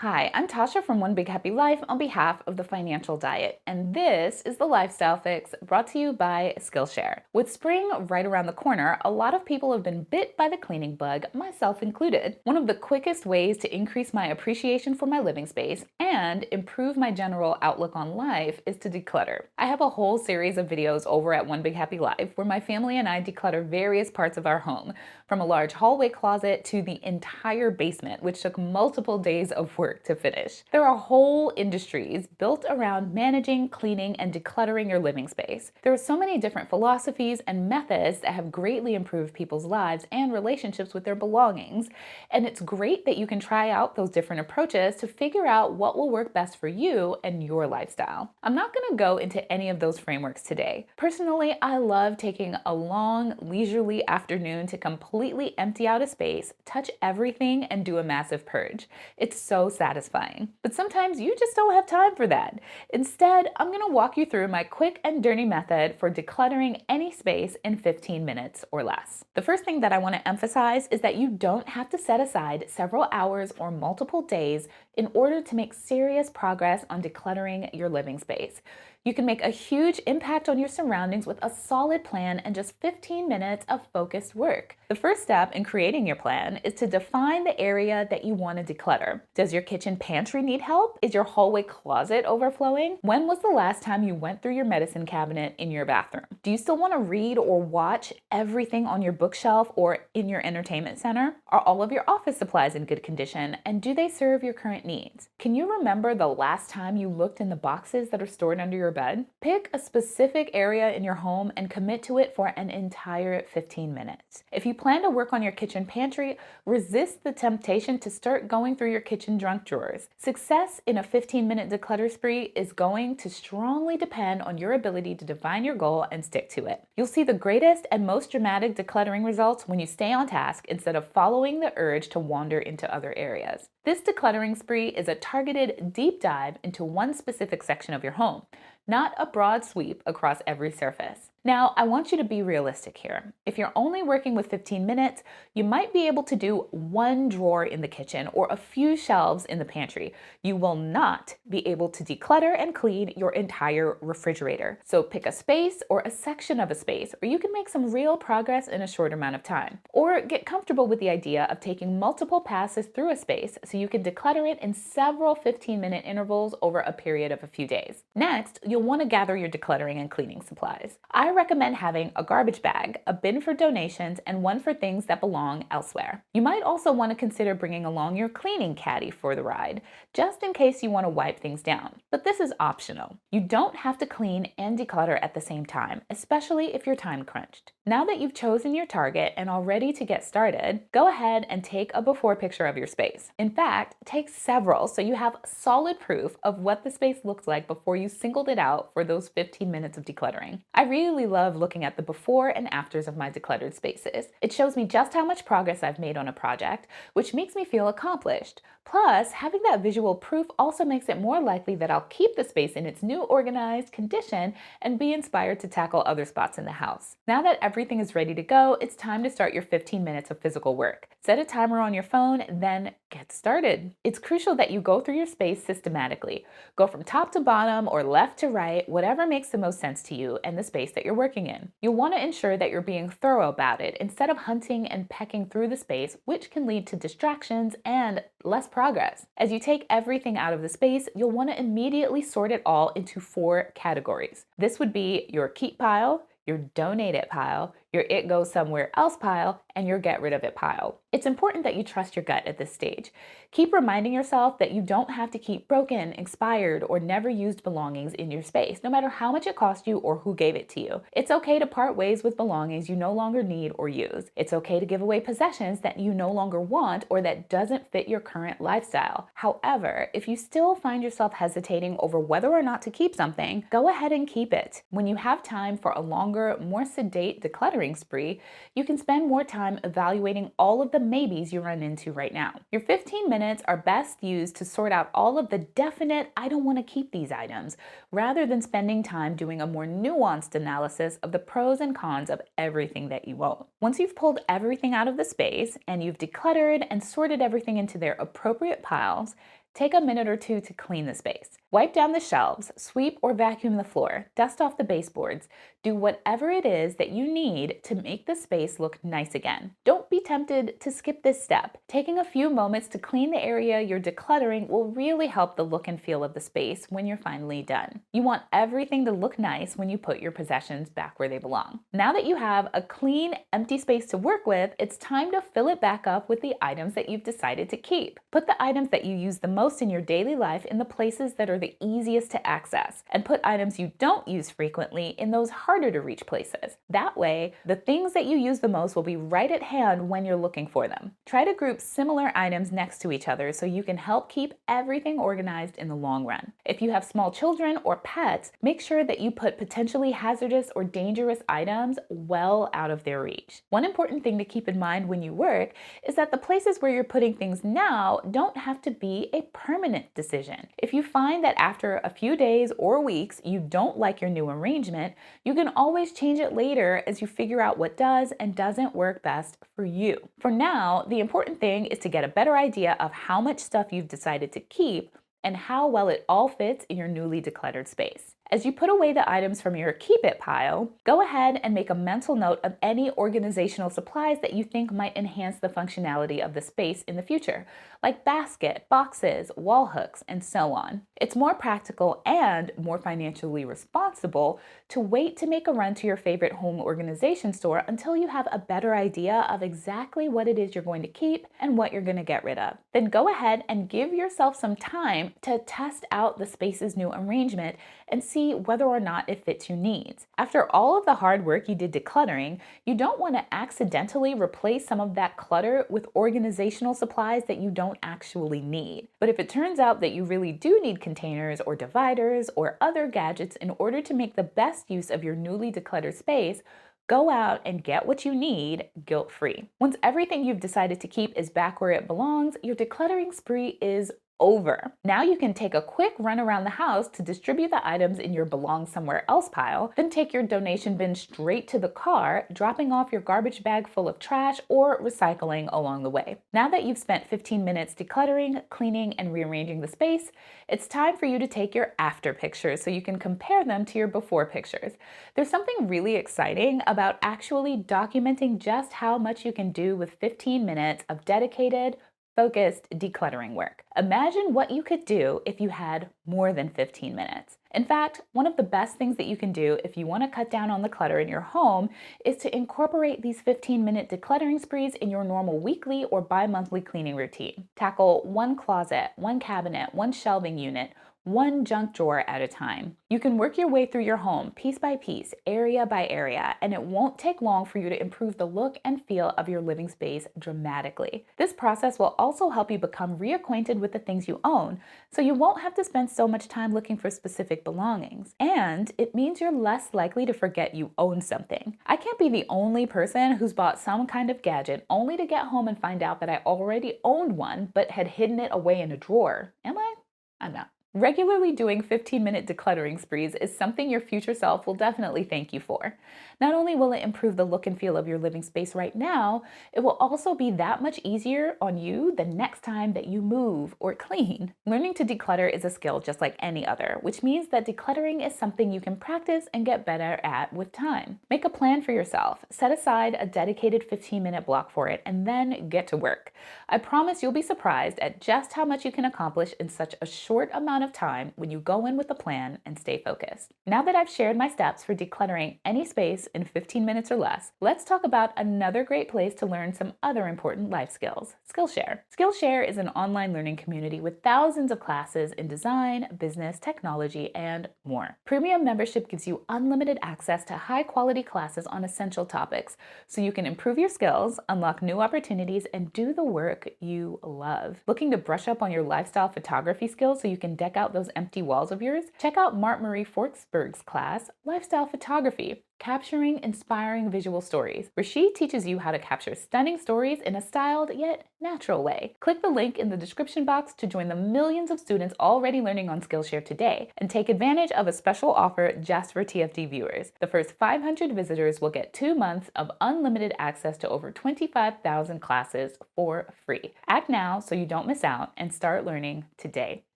Hi, I'm Tasha from One Big Happy Life on behalf of the Financial Diet, and this is the Lifestyle Fix brought to you by Skillshare. With spring right around the corner, a lot of people have been bit by the cleaning bug, myself included. One of the quickest ways to increase my appreciation for my living space and improve my general outlook on life is to declutter. I have a whole series of videos over at One Big Happy Life where my family and I declutter various parts of our home, from a large hallway closet to the entire basement, which took multiple days of work to finish. There are whole industries built around managing, cleaning, and decluttering your living space. There are so many different philosophies and methods that have greatly improved people's lives and relationships with their belongings. And it's great that you can try out those different approaches to figure out what will work best for you and your lifestyle. I'm not going to go into any of those frameworks today. Personally, I love taking a long, leisurely afternoon to completely empty out a space, touch everything, and do a massive purge. It's so satisfying. But sometimes you just don't have time for that. Instead, I'm going to walk you through my quick and dirty method for decluttering any space in 15 minutes or less. The first thing that I want to emphasize is that you don't have to set aside several hours or multiple days in order to make serious progress on decluttering your living space. You can make a huge impact on your surroundings with a solid plan and just 15 minutes of focused work. The first step in creating your plan is to define the area that you want to declutter. Does your kitchen pantry need help? Is your hallway closet overflowing? When was the last time you went through your medicine cabinet in your bathroom? Do you still want to read or watch everything on your bookshelf or in your entertainment center? Are all of your office supplies in good condition, and do they serve your current needs? Can you remember the last time you looked in the boxes that are stored under your bed? Pick a specific area in your home and commit to it for an entire 15 minutes. If you plan to work on your kitchen pantry, resist the temptation to start going through your kitchen junk drawers. Success in a 15-minute declutter spree is going to strongly depend on your ability to define your goal and stick to it. You'll see the greatest and most dramatic decluttering results when you stay on task instead of following the urge to wander into other areas. This decluttering spree is a targeted deep dive into one specific section of your home, not a broad sweep across every surface. Now, I want you to be realistic here. If you're only working with 15 minutes, you might be able to do one drawer in the kitchen or a few shelves in the pantry. You will not be able to declutter and clean your entire refrigerator. So pick a space or a section of a space where you can make some real progress in a short amount of time. Or get comfortable with the idea of taking multiple passes through a space so you can declutter it in several 15-minute intervals over a period of a few days. Next, you'll want to gather your decluttering and cleaning supplies. I recommend having a garbage bag, a bin for donations, and one for things that belong elsewhere. You might also want to consider bringing along your cleaning caddy for the ride, just in case you want to wipe things down. But this is optional. You don't have to clean and declutter at the same time, especially if you're time crunched. Now that you've chosen your target and are ready to get started, go ahead and take a before picture of your space. In fact, take several so you have solid proof of what the space looked like before you singled it out for those 15 minutes of decluttering. I really love looking at the before and afters of my decluttered spaces. It shows me just how much progress I've made on a project, which makes me feel accomplished. Plus, having that visual proof also makes it more likely that I'll keep the space in its new organized condition and be inspired to tackle other spots in the house. Now that everything is ready to go, it's time to start your 15 minutes of physical work. Set a timer on your phone, then get started. It's crucial that you go through your space systematically. Go from top to bottom or left to right, whatever makes the most sense to you and the space that you're working in. You'll want to ensure that you're being thorough about it instead of hunting and pecking through the space, which can lead to distractions and less progress. As you take everything out of the space, you'll want to immediately sort it all into 4 categories. This would be your keep pile, your donate it pile, your it goes somewhere else pile, and your get rid of it pile. It's important that you trust your gut at this stage. Keep reminding yourself that you don't have to keep broken, expired, or never used belongings in your space, no matter how much it cost you or who gave it to you. It's okay to part ways with belongings you no longer need or use. It's okay to give away possessions that you no longer want or that doesn't fit your current lifestyle. However, if you still find yourself hesitating over whether or not to keep something, go ahead and keep it. When you have time for a longer, more sedate decluttering spree, you can spend more time evaluating all of the maybes you run into right now. Your 15 minutes are best used to sort out all of the definite, I don't want to keep these items, rather than spending time doing a more nuanced analysis of the pros and cons of everything that you own. Once you've pulled everything out of the space and you've decluttered and sorted everything into their appropriate piles, Take a minute or two to clean the space. Wipe down the shelves, sweep or vacuum the floor, dust off the baseboards. Do whatever it is that you need to make the space look nice again. Don't be tempted to skip this step. Taking a few moments to clean the area you're decluttering will really help the look and feel of the space when you're finally done. You want everything to look nice when you put your possessions back where they belong. Now that you have a clean, empty space to work with, it's time to fill it back up with the items that you've decided to keep. Put the items that you use the most in your daily life in the places that are the easiest to access, and put items you don't use frequently in those harder to reach places. That way, the things that you use the most will be right at hand when you're looking for them. Try to group similar items next to each other so you can help keep everything organized in the long run. If you have small children or pets, make sure that you put potentially hazardous or dangerous items well out of their reach. One important thing to keep in mind when you work is that the places where you're putting things now don't have to be a permanent decision. If you find that after a few days or weeks you don't like your new arrangement, you can always change it later as you figure out what does and doesn't work best for you. For now, the important thing is to get a better idea of how much stuff you've decided to keep and how well it all fits in your newly decluttered space. As you put away the items from your keep it pile, go ahead and make a mental note of any organizational supplies that you think might enhance the functionality of the space in the future, like basket, boxes, wall hooks, and so on. It's more practical and more financially responsible to wait to make a run to your favorite home organization store until you have a better idea of exactly what it is you're going to keep and what you're going to get rid of. Then go ahead and give yourself some time to test out the space's new arrangement and see whether or not it fits your needs. After all of the hard work you did decluttering, you don't want to accidentally replace some of that clutter with organizational supplies that you don't actually need. But if it turns out that you really do need containers or dividers or other gadgets in order to make the best use of your newly decluttered space, go out and get what you need guilt-free. Once everything you've decided to keep is back where it belongs, your decluttering spree is over. Now you can take a quick run around the house to distribute the items in your belong somewhere else pile, then take your donation bin straight to the car, dropping off your garbage bag full of trash or recycling along the way. Now that you've spent 15 minutes decluttering, cleaning, and rearranging the space, it's time for you to take your after pictures so you can compare them to your before pictures. There's something really exciting about actually documenting just how much you can do with 15 minutes of dedicated, focused decluttering work. Imagine what you could do if you had more than 15 minutes. In fact, one of the best things that you can do if you want to cut down on the clutter in your home is to incorporate these 15-minute decluttering sprees in your normal weekly or bi-monthly cleaning routine. Tackle one closet, one cabinet, one shelving unit, one junk drawer at a time. You can work your way through your home piece by piece, area by area, and it won't take long for you to improve the look and feel of your living space dramatically. This process will also help you become reacquainted with the things you own, so you won't have to spend so much time looking for specific belongings. And it means you're less likely to forget you own something. I can't be the only person who's bought some kind of gadget only to get home and find out that I already owned one but had hidden it away in a drawer. Am I? I'm not. Regularly doing 15-minute decluttering sprees is something your future self will definitely thank you for. Not only will it improve the look and feel of your living space right now, it will also be that much easier on you the next time that you move or clean. Learning to declutter is a skill just like any other, which means that decluttering is something you can practice and get better at with time. Make a plan for yourself, set aside a dedicated 15-minute block for it, and then get to work. I promise you'll be surprised at just how much you can accomplish in such a short amount of time when you go in with a plan and stay focused. Now that I've shared my steps for decluttering any space in 15 minutes or less, let's talk about another great place to learn some other important life skills, Skillshare. Skillshare is an online learning community with thousands of classes in design, business, technology, and more. Premium membership gives you unlimited access to high-quality classes on essential topics, so you can improve your skills, unlock new opportunities, and do the work you love. Looking to brush up on your lifestyle photography skills so you can deck out those empty walls of yours? Check out Mark Marie Forksberg's class, Lifestyle Photography. Capturing Inspiring Visual Stories, where she teaches you how to capture stunning stories in a styled yet natural way. Click the link in the description box to join the millions of students already learning on Skillshare today and take advantage of a special offer just for TFD viewers. The first 500 visitors will get 2 months of unlimited access to over 25,000 classes for free. Act now so you don't miss out and start learning today.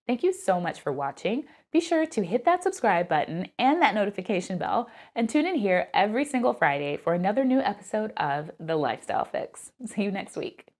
Thank you so much for watching. Be sure to hit that subscribe button and that notification bell and tune in here every single Friday for another new episode of The Lifestyle Fix. See you next week.